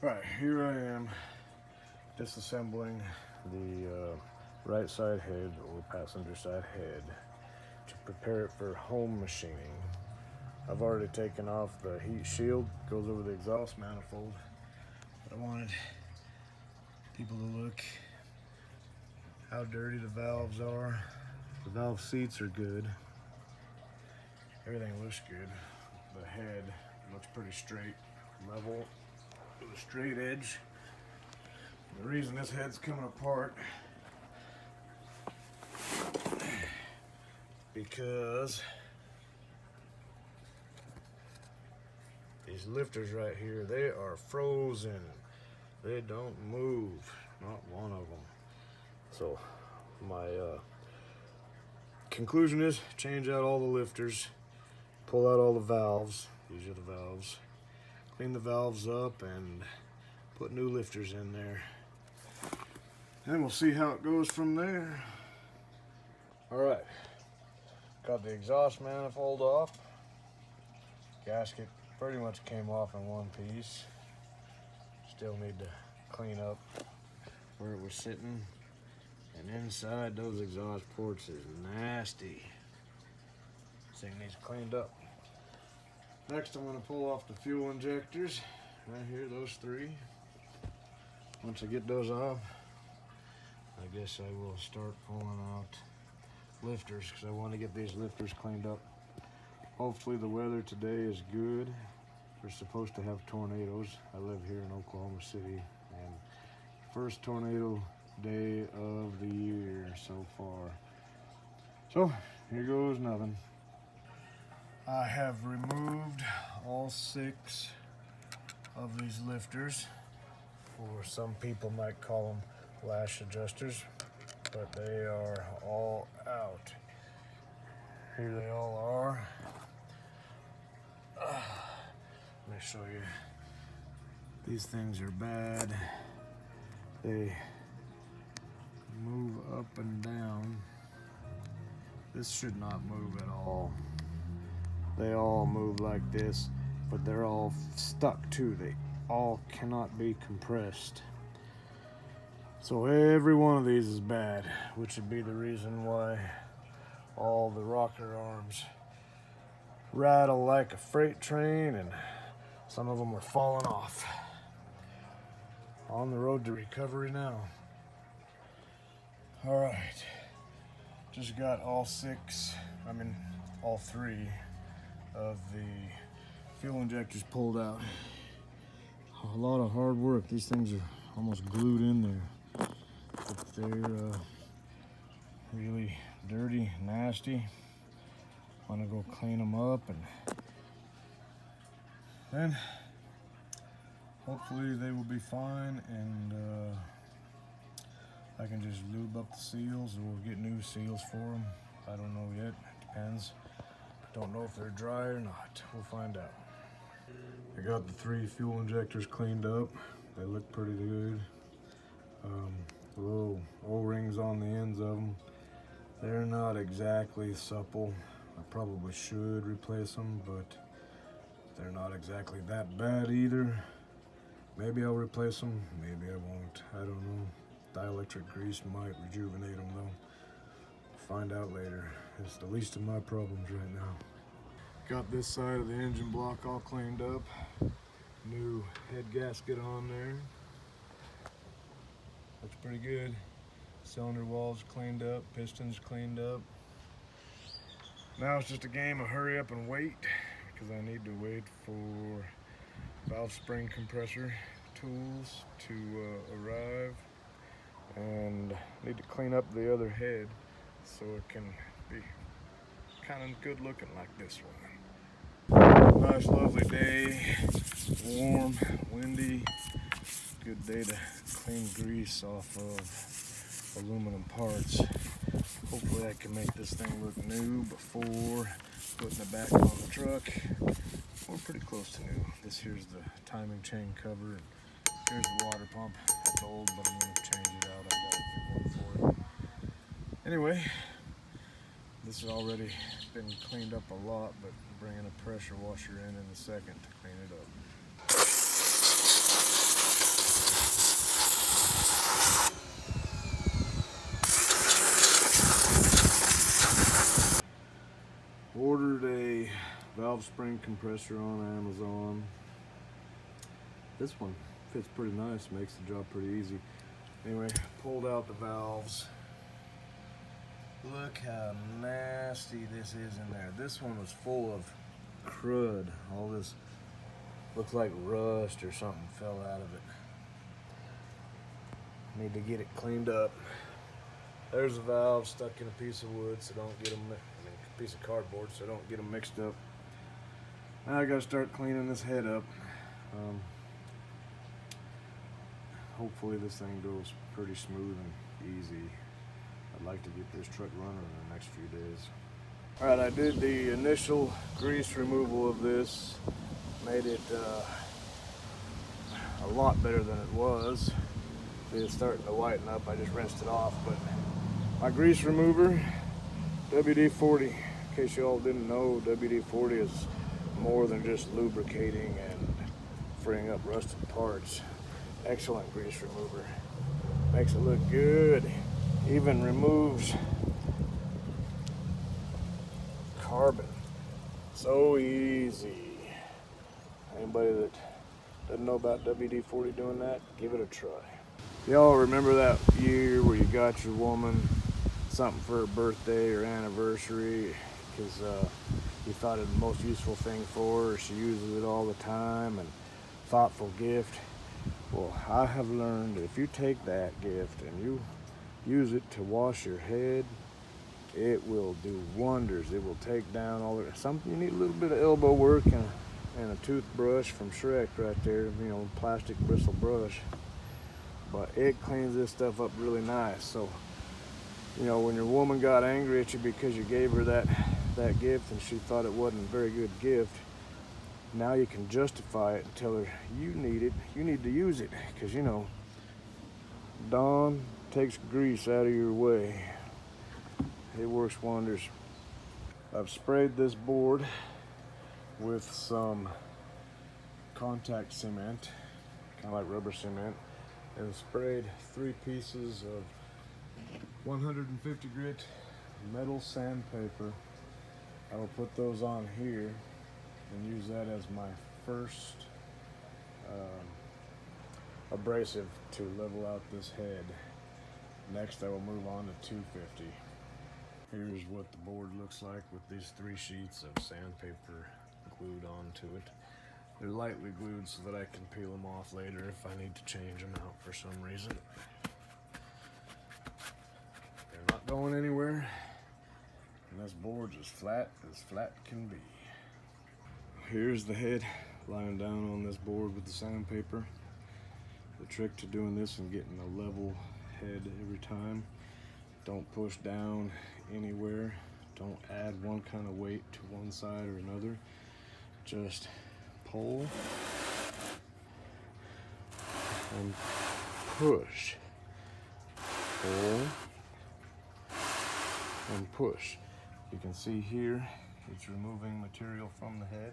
Right, here I am disassembling the right side head or passenger side head to prepare it for home machining. I've already taken off the heat shield, goes over the exhaust manifold. But I wanted people to look how dirty the valves are. The valve seats are good. Everything looks good. The head looks pretty straight, level, with a straight edge. The reason this head's coming apart because these lifters right here, they are frozen. They don't move, not one of them. So my conclusion is change out all the lifters, pull out all the valves. These are the valves. Clean the valves up and put new lifters in there. And we'll see how it goes from there. All right, got the exhaust manifold off. Gasket pretty much came off in one piece. Still need to clean up where it was sitting. And inside those exhaust ports is nasty. This thing needs cleaned up. Next, I'm going to pull off the fuel injectors. Right here, those three. Once I get those off, I guess I will start pulling out lifters because I want to get these lifters cleaned up. Hopefully the weather today is good. We're supposed to have tornadoes. I live here in Oklahoma City, and first tornado day of the year so far. So here goes nothing. I have removed all 6 of these lifters, or some people might call them lash adjusters, but they are all out. Here they all are. Let me show you. These things are bad. They move up and down. This should not move at all. They all move like this, but they're all stuck too. They all cannot be compressed. So every one of these is bad, which would be the reason why all the rocker arms rattle like a freight train, and some of them are falling off. On the road to recovery now. All right, just got all 3 of the fuel injectors pulled out. A lot of hard work. These things are almost glued in there. But they're really dirty, nasty. Want to go clean them up, and then hopefully they will be fine, and I can just lube up the seals or get new seals for them. I don't know yet. Depends. Don't know if they're dry or not. We'll find out. I got the 3 fuel injectors cleaned up. They look pretty good. Little O-rings on the ends of them. They're not exactly supple. I probably should replace them, but they're not exactly that bad either. Maybe I'll replace them, maybe I won't. I don't know. Dielectric grease might rejuvenate them though. Find out later. It's the least of my problems right now. Got this side of the engine block all cleaned up. New head gasket on there. Looks pretty good. Cylinder walls cleaned up, pistons cleaned up. Now it's just a game of hurry up and wait, because I need to wait for valve spring compressor tools to arrive, and need to clean up the other head so it can be kind of good looking like this one. Nice lovely day, warm, windy, good day to clean grease off of aluminum parts. Hopefully I can make this thing look new before putting it back on the truck. We're pretty close to new. This here's the timing chain cover. Here's the water pump. It's old, but I'm going to change it out. I got a new one for it. Anyway, this has already been cleaned up a lot, but bringing a pressure washer in a second to clean it up. valve spring compressor on Amazon. This one fits pretty nice, makes the job pretty easy. Anyway, pulled out the valves. Look how nasty this is in there. This one was full of crud. All this looks like rust or something fell out of it. Need to get it cleaned up. There's a valve stuck in a piece of wood, so don't get them, a piece of cardboard, so don't get them mixed up. Now I gotta start cleaning this head up. Hopefully this thing goes pretty smooth and easy. I'd like to get this truck running in the next few days. All right, I did the initial grease removal of this. Made it a lot better than it was. It's starting to whiten up. I just rinsed it off, but my grease remover, WD-40. In case you all didn't know, WD-40 is more than just lubricating and freeing up rusted parts. Excellent grease remover. Makes it look good. Even removes carbon. So easy. Anybody that doesn't know about WD-40 doing that, give it a try. Y'all remember that year where you got your woman something for her birthday or anniversary because you thought it was the most useful thing for her, she uses it all the time, and thoughtful gift? Well, I have learned that if you take that gift and you use it to wash your head, it will do wonders. It will take down all the something. You need a little bit of elbow work and a toothbrush from Shrek right there, you know, plastic bristle brush. But it cleans this stuff up really nice. So, you know, when your woman got angry at you because you gave her that gift and she thought it wasn't a very good gift, now you can justify it and tell her you need it, you need to use it, because you know, Dawn takes grease out of your way. It works wonders. I've sprayed this board with some contact cement, kind of like rubber cement, and sprayed 3 pieces of 150 grit metal sandpaper. I will put those on here and use that as my first abrasive to level out this head. Next I will move on to 250. Here's what the board looks like with these 3 sheets of sandpaper glued onto it. They're lightly glued so that I can peel them off later if I need to change them out for some reason. They're not going anywhere, and this board's as flat can be. Here's the head lying down on this board with the sandpaper. The trick to doing this and getting a level head every time, don't push down anywhere. Don't add one kind of weight to one side or another. Just pull and push. Pull and push. You can see here it's removing material from the head.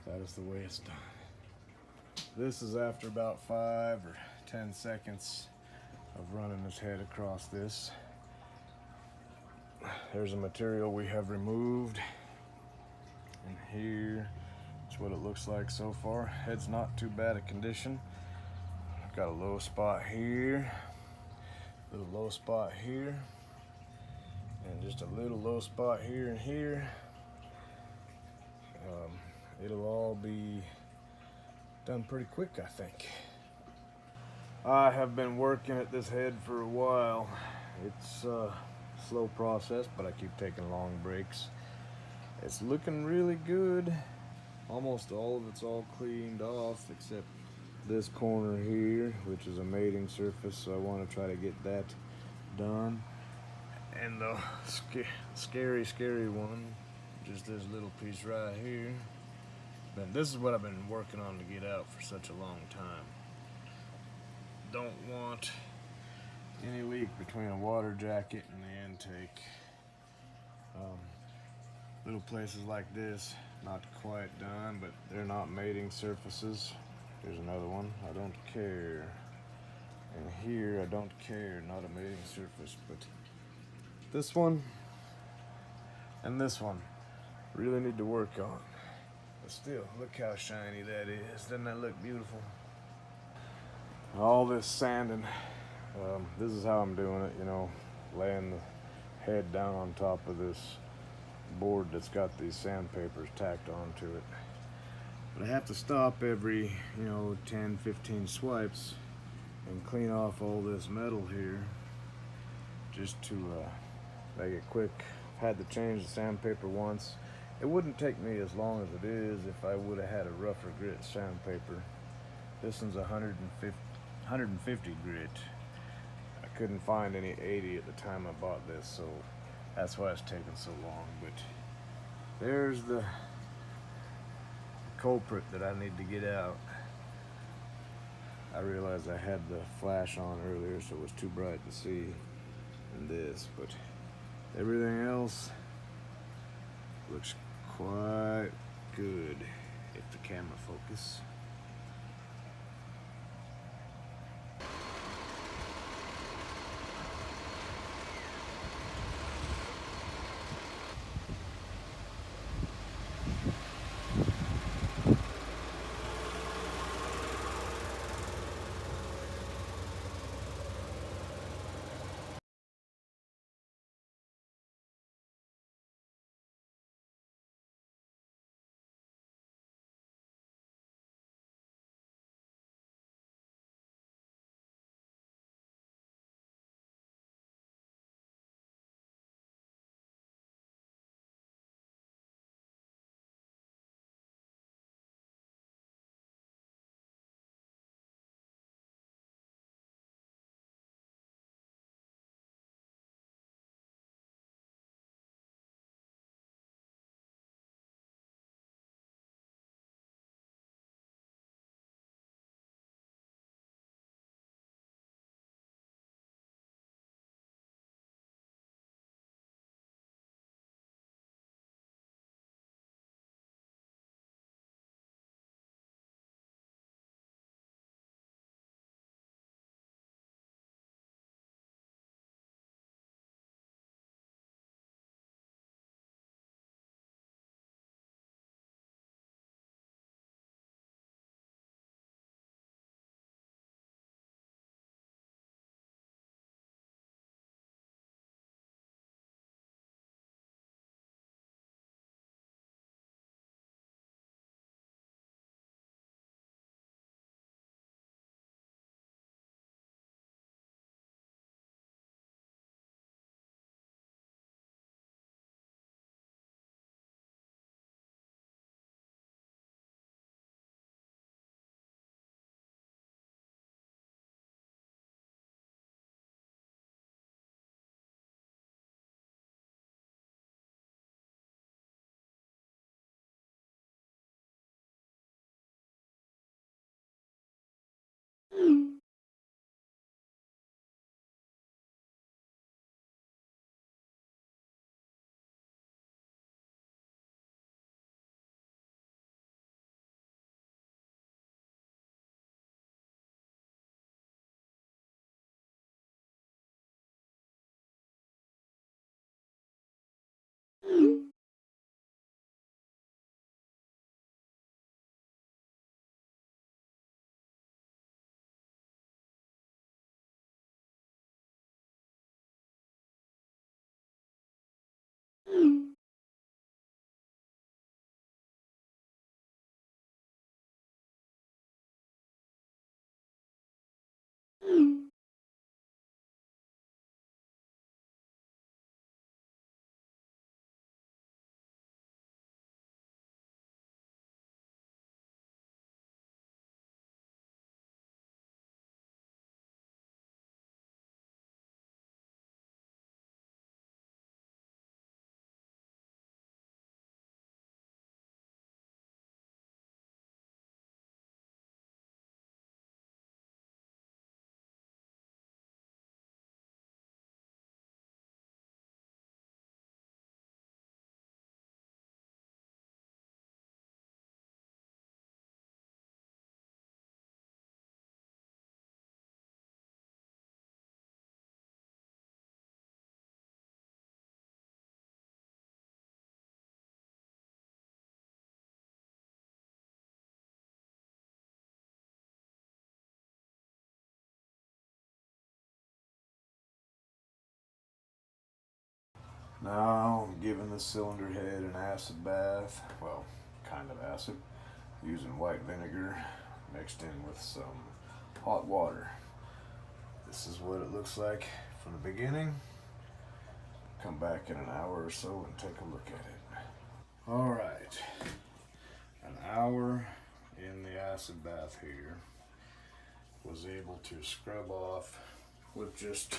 That is the way it's done. This is after about 5 or 10 seconds of running this head across this. There's a material we have removed, and here is what it looks like so far. Head's not too bad a condition. Got a low spot here, a little low spot here, and just a little low spot here and here. It'll all be done pretty quick, I think. I have been working at this head for a while. It's a slow process, but I keep taking long breaks. It's looking really good. Almost all of it's all cleaned off except this corner here, which is a mating surface, so I want to try to get that done. And the scary one, just this little piece right here. But this is what I've been working on to get out for such a long time. Don't want any leak between a water jacket and the intake. Little places like this, not quite done, but they're not mating surfaces. Here's another one, I don't care. And here, I don't care, not a mating surface, but this one and this one. really need to work on. But still, look how shiny that is. Doesn't that look beautiful? All this sanding, this is how I'm doing it, you know, laying the head down on top of this board that's got these sandpapers tacked onto it. But I have to stop every, 10, 15 swipes and clean off all this metal here just to make it quick. I've had to change the sandpaper once. It wouldn't take me as long as it is if I would have had a rougher grit sandpaper. This one's 150 grit. I couldn't find any 80 at the time I bought this, so that's why it's taking so long. But there's the culprit that I need to get out. I realized I had the flash on earlier, so it was too bright to see in this, but everything else looks quite good if the camera focus. Now I'm giving the cylinder head an acid bath. Well, kind of acid. Using white vinegar mixed in with some hot water. This is what it looks like from the beginning. Come back in an hour or so and take a look at it. All right, an hour in the acid bath here. Was able to scrub off with just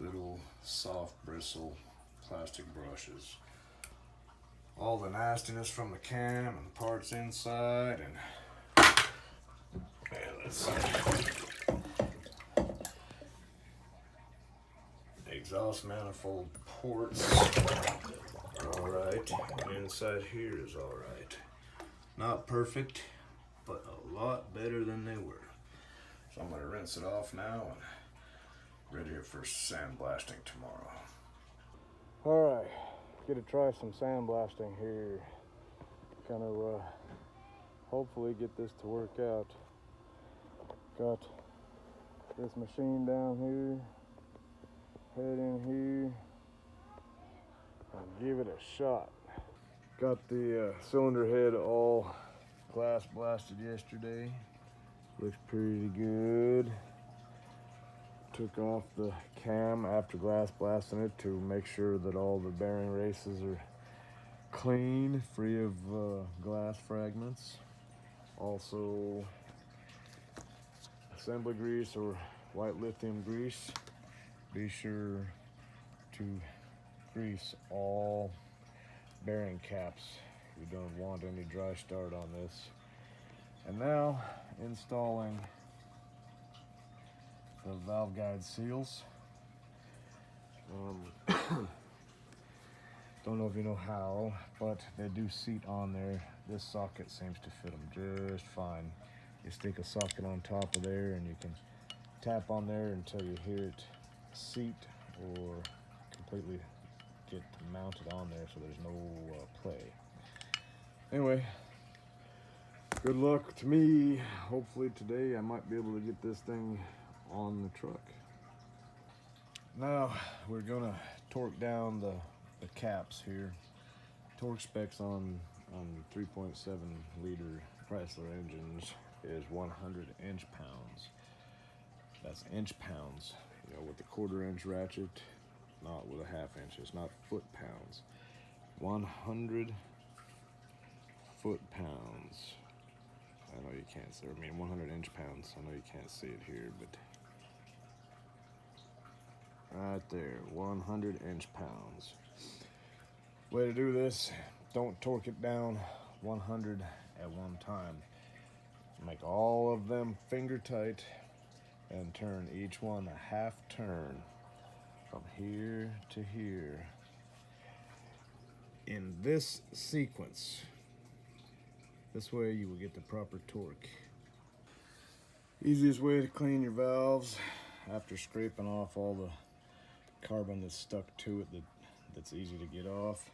little soft bristle plastic brushes all the nastiness from the cam and parts inside, and let's see. Exhaust manifold ports are alright. Inside here is alright. Not perfect, but a lot better than they were. So I'm gonna rinse it off now and ready for sandblasting tomorrow. Alright, get to try some sandblasting here. Kind of hopefully get this to work out. Got this machine down here, head in here, and give it a shot. Got the cylinder head all glass blasted yesterday. Looks pretty good. Took off the cam after glass blasting it to make sure that all the bearing races are clean, free of glass fragments. Also, assembly grease or white lithium grease. Be sure to grease all bearing caps. You don't want any dry start on this. And now installing the valve guide seals. Don't know if you know how, but they do seat on there. This socket seems to fit them just fine. You stick a socket on top of there and you can tap on there until you hear it seat or completely get mounted on there so there's no play. Anyway, good luck to me. Hopefully today I might be able to get this thing on the truck. Now we're gonna torque down the caps here. Torque specs on 3.7 liter Chrysler engines is 100 inch-pounds. That's inch-pounds. You know, with the 1/4 inch ratchet, not with a 1/2 inch. It's not foot-pounds. 100 foot-pounds. I know you can't see. I mean, 100 inch-pounds. I know you can't see it here, but right there, 100 inch-pounds. Way to do this, don't torque it down 100 at one time. Make all of them finger tight and turn each one a 1/2 turn from here to here in this sequence. This way you will get the proper torque. Easiest way to clean your valves after scraping off all the carbon that's stuck to it that's easy to get off.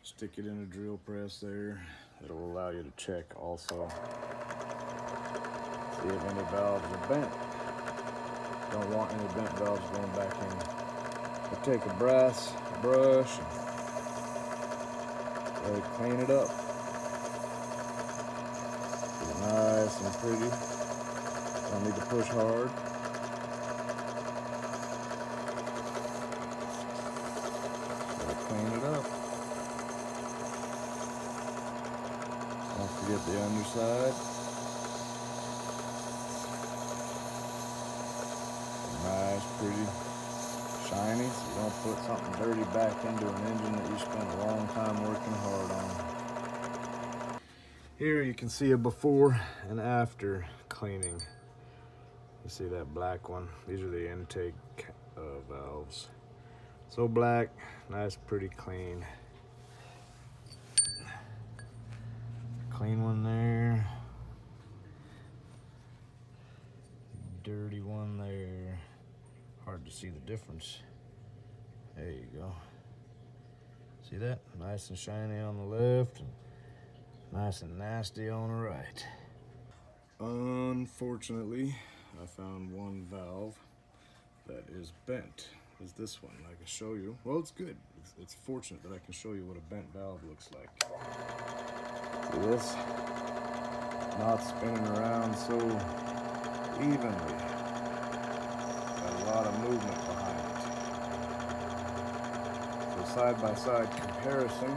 Stick it in a drill press there. It'll allow you to check also. See if any valves are bent. Don't want any bent valves going back in. So take a brass brush and really clean it up. Get it nice and pretty. Don't need to push hard. Gotta clean it up. Don't forget the underside. Nice, pretty, shiny, so you don't put something dirty back into an engine that you spent a long time working hard on. Here you can see a before and after cleaning. You see that black one? These are the intake valves. So black, nice, pretty clean. Clean one there. Dirty one there. Hard to see the difference. There you go. See that? Nice and shiny on the left, and nice and nasty on the right. Unfortunately, I found one valve that is bent. is this one. I can show you. Well, it's good. It's fortunate that I can show you what a bent valve looks like. See this? Not spinning around so evenly. Got a lot of movement behind it. So side-by-side comparison.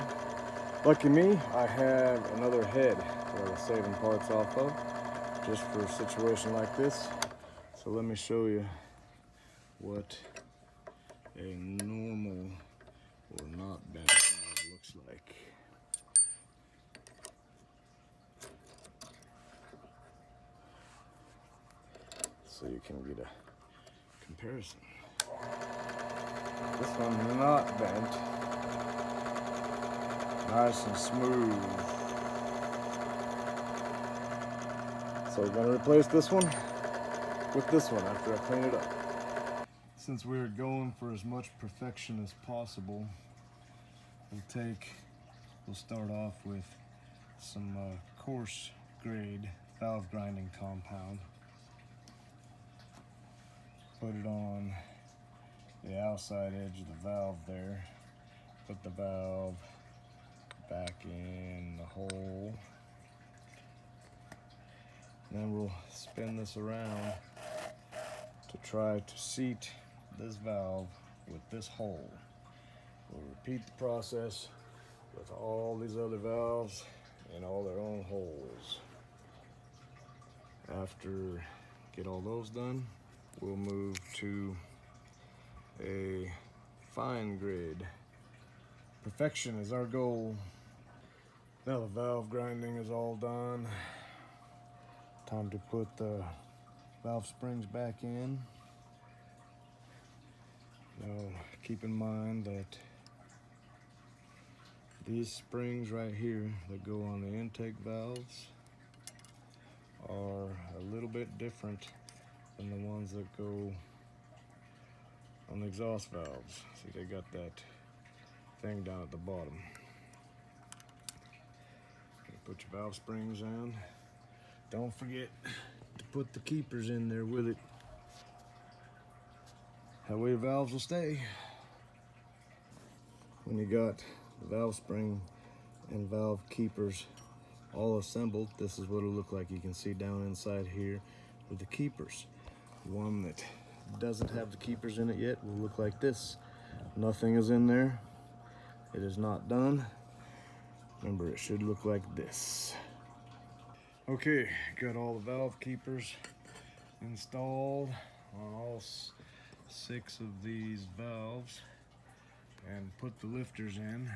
Lucky me, I have another head that I was saving parts off of, just for a situation like this. So let me show you what a normal or not bent valve looks like. So you can get a comparison. This one's not bent. Nice and smooth. So we're gonna replace this one with this one after I clean it up. Since we're going for as much perfection as possible, we'll start off with some coarse grade valve grinding compound. Put it on the outside edge of the valve there. Put the valve back in the hole. Then we'll spin this around to try to seat this valve with this hole. We'll repeat the process with all these other valves in all their own holes. After get all those done, we'll move to a fine grade. Perfection is our goal. Now the valve grinding is all done. Time to put the valve springs back in. Now keep in mind that these springs right here that go on the intake valves are a little bit different than the ones that go on the exhaust valves. See, they got that thing down at the bottom. Put your valve springs in. Don't forget to put the keepers in there with it. That way your valves will stay. When you got the valve spring and valve keepers all assembled, this is what it'll look like. You can see down inside here with the keepers. One that doesn't have the keepers in it yet will look like this. Nothing is in there. It is not done. Remember, it should look like this. Okay, got all the valve keepers installed on all 6 of these valves and put the lifters in.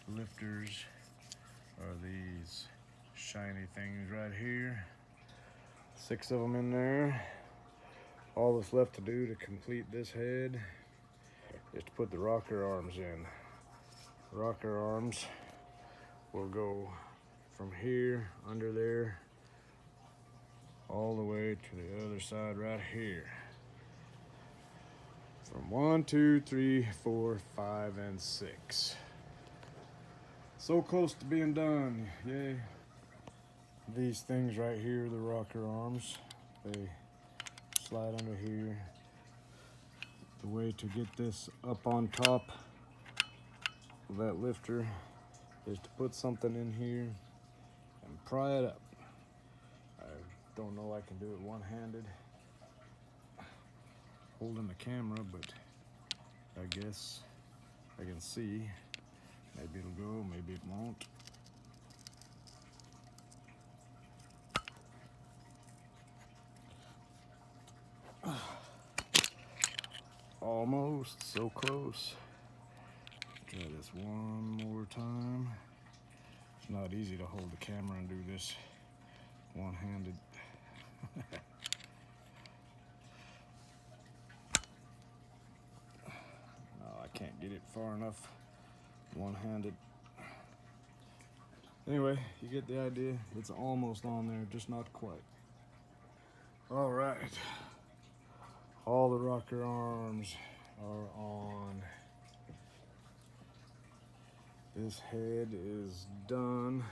The lifters are these shiny things right here. 6 of them in there. All that's left to do to complete this head is to put the rocker arms in. Rocker arms will go from here, under there, all the way to the other side right here. From 1, 2, 3, 4, 5, and 6. So close to being done, yay. These things right here, the rocker arms, they slide under here. The way to get this up on top of that lifter is to put something in here and pry it up. I don't know I can do it one-handed holding the camera, but I guess I can see. Maybe it'll go, maybe it won't. Almost, so close. Try this one more time. It's not easy to hold the camera and do this one-handed. No, I can't get it far enough one-handed. Anyway, you get the idea. It's almost on there, just not quite. All right. All the rocker arms are on. This head is done.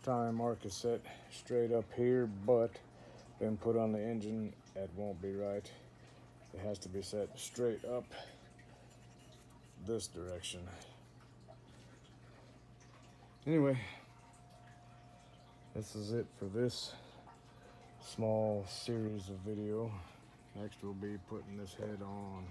Time mark is set straight up here, but then put on the engine, it won't be right. it has to be set straight up this direction. Anyway, this is it for this small series of video. Next we'll be putting this head on.